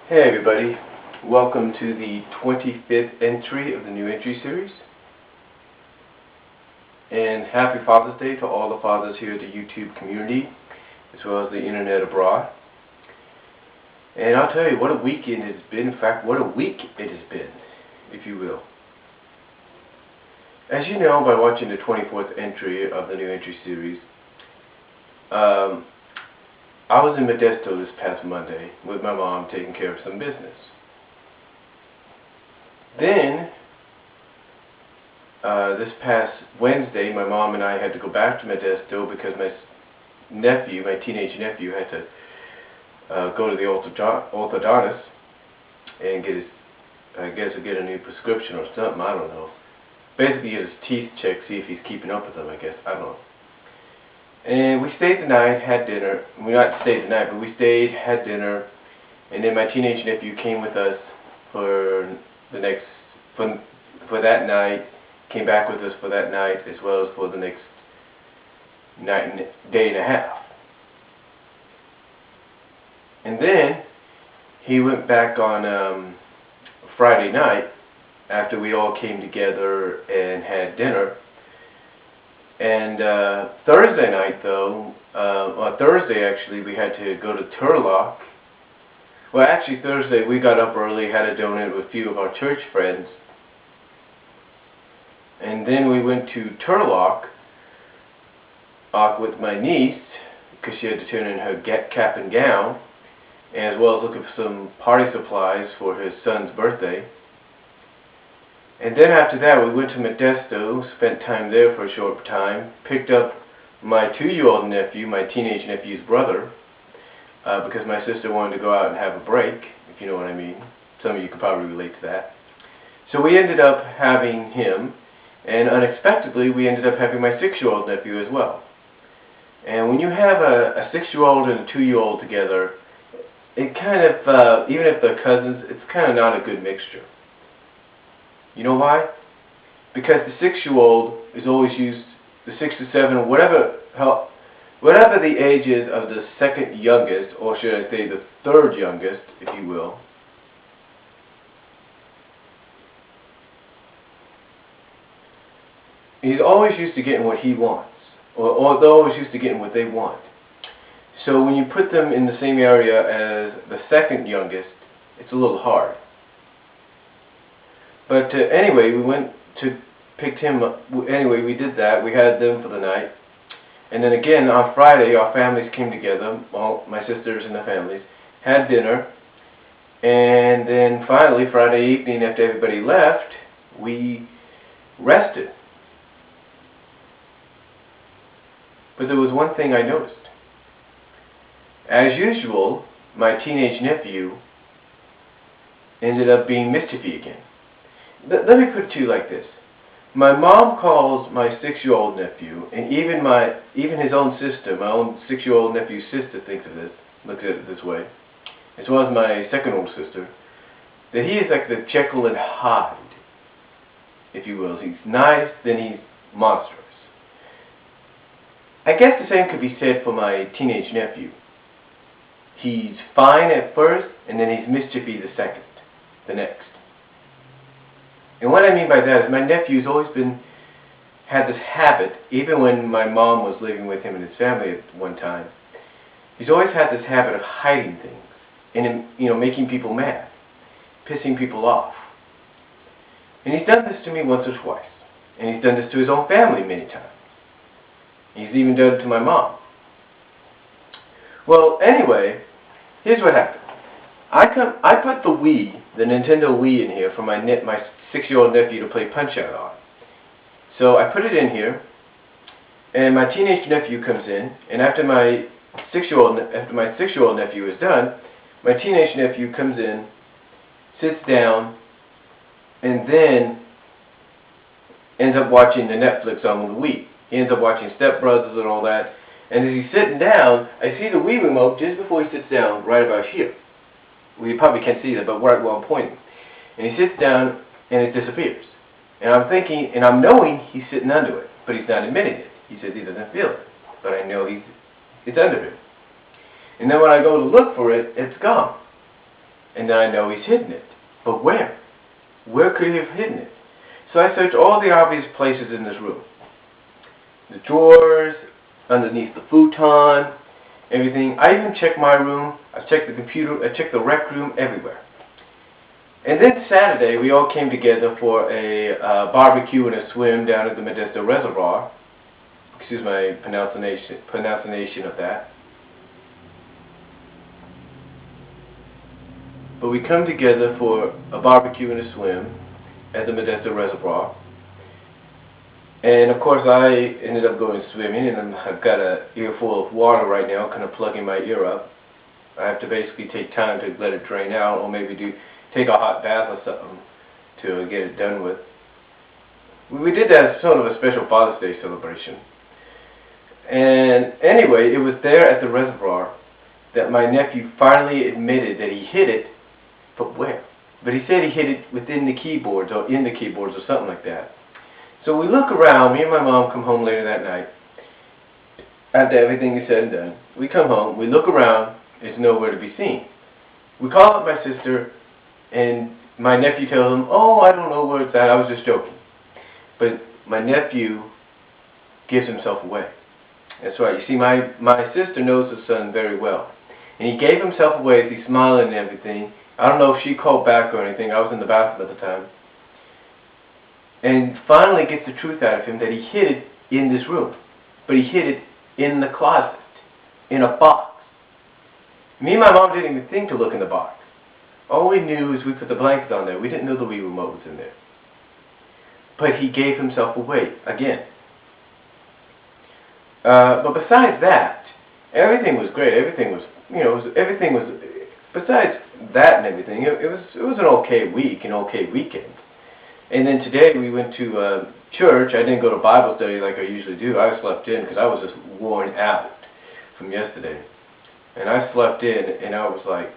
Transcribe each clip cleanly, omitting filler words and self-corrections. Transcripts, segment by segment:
Hey everybody, welcome to the 25th entry of the new entry series. And happy Father's Day to all the fathers here at the YouTube community, as well as the internet abroad. And I'll tell you what a weekend it has been, in fact what a week it has been, if you will. As you know by watching the 24th entry of the new entry series, I was in Modesto this past Monday with my mom taking care of some business. Then, this past Wednesday, my mom and I had to go back to Modesto because my nephew, my teenage nephew, had to go to the orthodontist and get his, get a new prescription or something, I don't know. Basically get his teeth checked, see if he's keeping up with them, I guess, I don't know. And we stayed the night, had dinner. We not stayed the night, but we stayed, had dinner, and then my teenage nephew came with us for that night, came back with us for that night, as well as for the next day and a half. And then he went back on Friday night after we all came together and had dinner. And Thursday night, though, Thursday actually, we had to go to Turlock. Well, actually, Thursday we got up early, had a donut with a few of our church friends. And then we went to Turlock with my niece, because she had to turn in her cap and gown, as well as looking for some party supplies for his son's birthday. And then after that, we went to Modesto, spent time there for a short time, picked up my 2-year-old nephew, my teenage nephew's brother, because my sister wanted to go out and have a break, if you know what I mean. Some of you could probably relate to that. So we ended up having him, and unexpectedly, we ended up having my 6-year-old nephew as well. And when you have a 6-year-old and a 2-year-old together, it kind of, even if they're cousins, it's kind of not a good mixture. You know why? Because the 6-year-old is always used, the 6 to 7, whatever the age is of the second youngest, or should I say the third youngest, if you will. He's always used to getting what he wants, or they're always used to getting what they want. So when you put them in the same area as the second youngest, it's a little hard. But anyway, we went to picked him up. Anyway, we did that. We had them for the night. And then again, on Friday, our families came together, all my sisters and the families, had dinner. And then finally, Friday evening, after everybody left, we rested. But there was one thing I noticed. As usual, my teenage nephew ended up being mischievous again. Let me put it to you like this. My mom calls my 6-year-old nephew, and even his own sister, my own 6-year-old nephew's sister looks at it this way, as well as my second old sister, that he is like the Jekyll and Hyde, if you will. He's nice, then he's monstrous. I guess the same could be said for my teenage nephew. He's fine at first, and then he's mischievous the next. And what I mean by that is my nephew's always had this habit, even when my mom was living with him and his family at one time. He's always had this habit of hiding things and making people mad, pissing people off. And he's done this to me once or twice, and he's done this to his own family many times. He's even done it to my mom. Well, anyway, here's what happened. I put the Nintendo Wii in here for my 6-year-old nephew to play Punch-Out on. So I put it in here, and my teenage nephew comes in, and after my 6-year-old nephew is done, my teenage nephew comes in, sits down, and then ends up watching the Netflix on the Wii. He ends up watching Step Brothers and all that, and as he's sitting down, I see the Wii remote just before he sits down, right about here. Well, you probably can't see that, but right where I'm pointing. And he sits down, and it disappears. And I'm thinking, and I'm knowing he's sitting under it, but he's not admitting it. He says he doesn't feel it, but I know it's under it. And then when I go to look for it, it's gone. And then I know he's hidden it. But where? Where could he have hidden it? So I searched all the obvious places in this room. The drawers, underneath the futon, everything. I even checked my room, I checked the computer, I checked the rec room, everywhere. And then Saturday, we all came together for a barbecue and a swim down at the Modesto Reservoir. Excuse my pronunciation of that. But we come together for a barbecue and a swim at the Modesto Reservoir. And of course I ended up going swimming, and I've got an earful of water right now, kind of plugging my ear up. I have to basically take time to let it drain out, or maybe take a hot bath or something to get it done with. We did that as sort of a special Father's Day celebration. And anyway, it was there at the reservoir that my nephew finally admitted that he hid it, but where? But he said he hid it within the keyboards, or in the keyboards, or something like that. So we look around, me and my mom come home later that night, after everything is said and done. We come home, we look around, it's nowhere to be seen. We call up my sister, and my nephew tells him, "Oh, I don't know where it's at, I was just joking." But my nephew gives himself away. That's right, you see, my sister knows her son very well. And he gave himself away as he's smiling and everything. I don't know if she called back or anything, I was in the bathroom at the time. And finally gets the truth out of him that he hid it in this room. But he hid it in the closet, in a box. Me and my mom didn't even think to look in the box. All we knew is we put the blanket on there. We didn't know the Wii remote was in there. But he gave himself away again. But besides that, everything was great. Everything was, besides that and everything, it was an okay week, an okay weekend. And then today we went to church. I didn't go to Bible study like I usually do. I slept in because I was just worn out from yesterday. And I slept in, and I was like,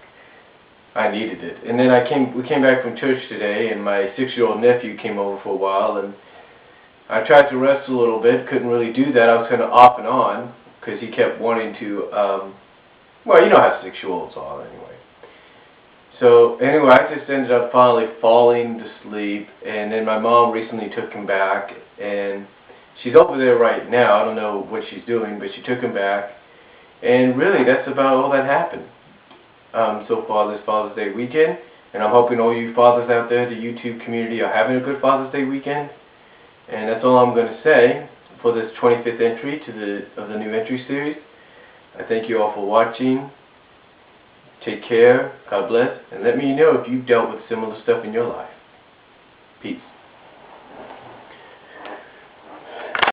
I needed it. And then we came back from church today, and my 6-year-old nephew came over for a while, and I tried to rest a little bit. Couldn't really do that. I was kind of off and on because he kept wanting to, well, you know how 6-year-olds are anyway. So anyway, I just ended up finally falling to sleep, and then my mom recently took him back, and she's over there right now. I don't know what she's doing, but she took him back, and really that's about all that happened so far this Father's Day weekend. And I'm hoping all you fathers out there, the YouTube community, are having a good Father's Day weekend. And that's all I'm going to say for this 25th entry of the new entry series. I thank you all for watching. Take care, God bless, and let me know if you've dealt with similar stuff in your life. Peace.